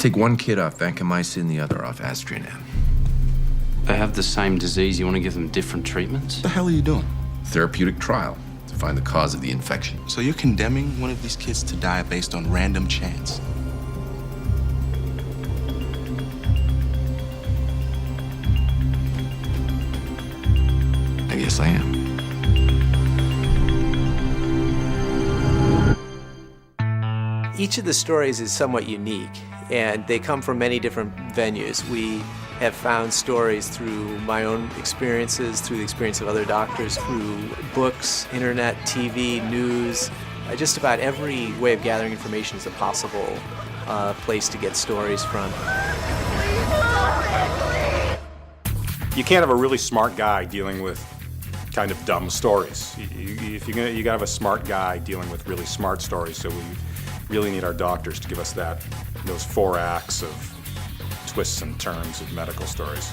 Take one kid off vancomycin, the other off Astronam. They have the same disease. You want to give them different treatments? What the hell are you doing? Therapeutic trial to find the cause of the infection. So you're condemning one of these kids to die based on random chance? I guess I am. Each of the stories is somewhat unique, and they come from many different venues. We have found stories through my own experiences, through the experience of other doctors, through books, internet, TV, news. Just about every way of gathering information is a possible place to get stories from. You can't have a really smart guy dealing with kind of dumb stories. You gotta have a smart guy dealing with really smart stories, so we really need our doctors to give us those 4 acts of twists and turns of medical stories.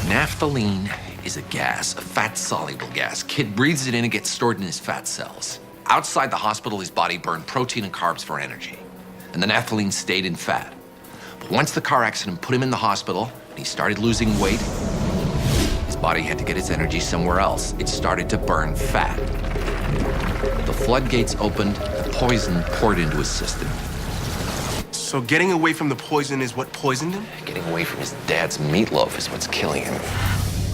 Naphthalene is a gas, a fat-soluble gas. Kid breathes it in and gets stored in his fat cells. Outside the hospital, his body burned protein and carbs for energy, and the naphthalene stayed in fat. But once the car accident put him in the hospital and he started losing weight, his body had to get its energy somewhere else. It started to burn fat. The floodgates opened, the poison poured into his system. So getting away from the poison is what poisoned him? Getting away from his dad's meatloaf is what's killing him.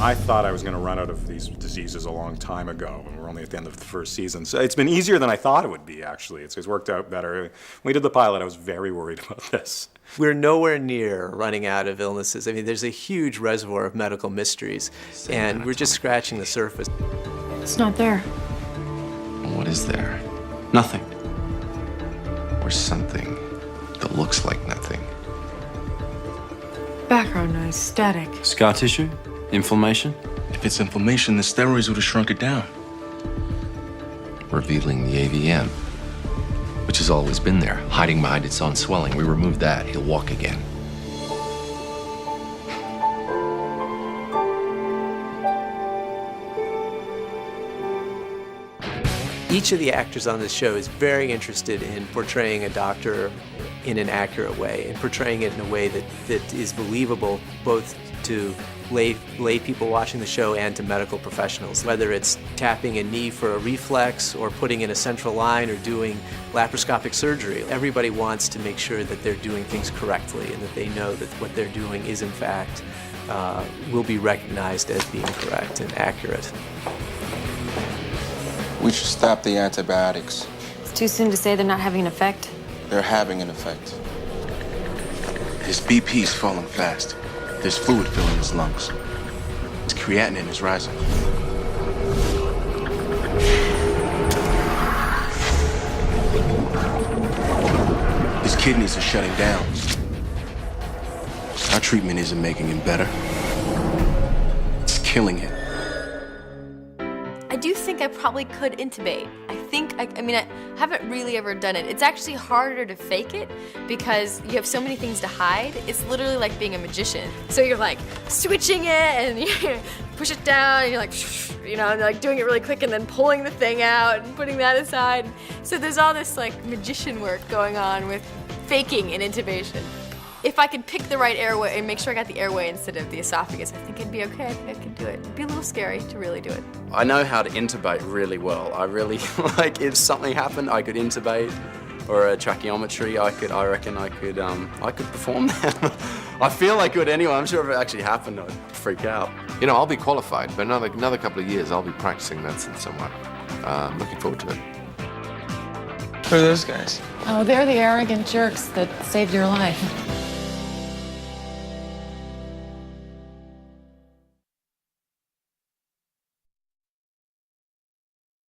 I thought I was going to run out of these diseases a long time ago, and we're only at the end of the first season. So it's been easier than I thought it would be, actually. It's worked out better. When we did the pilot, I was very worried about this. We're nowhere near running out of illnesses. I mean, there's a huge reservoir of medical mysteries, and we're just scratching the surface. It's not there. What is there? Nothing. Or something that looks like nothing. Background noise, static. Scar tissue? Inflammation? If it's inflammation, the steroids would have shrunk it down. Revealing the AVM, which has always been there, hiding behind its own swelling. We remove that, he'll walk again. Each of the actors on this show is very interested in portraying a doctor in an accurate way and portraying it in a way that is believable both to lay people watching the show and to medical professionals, whether it's tapping a knee for a reflex or putting in a central line or doing laparoscopic surgery. Everybody wants to make sure that they're doing things correctly and that they know that what they're doing is in fact will be recognized as being correct and accurate. We should stop the antibiotics. It's too soon to say they're not having an effect. They're having an effect. His BP's falling fast. There's fluid filling his lungs. His creatinine is rising. His kidneys are shutting down. Our treatment isn't making him better. It's killing him. I do think I probably could intubate. I mean, I haven't really ever done it. It's actually harder to fake it because you have so many things to hide. It's literally like being a magician. So you're like switching it and you push it down and you're like, you know, and like doing it really quick and then pulling the thing out and putting that aside. So there's all this like magician work going on with faking an intubation. If I could pick the right airway and make sure I got the airway instead of the esophagus, I think it'd be okay. I think I could do it. It'd be a little scary to really do it. I know how to intubate really well. I really, like, if something happened, I could intubate, or a tracheometry, I reckon I could perform that. I feel I could anyway. I'm sure if it actually happened, I'd freak out. You know, I'll be qualified, but another couple of years, I'll be practicing medicine somewhere. Looking forward to it. Who are those guys? Oh, they're the arrogant jerks that saved your life.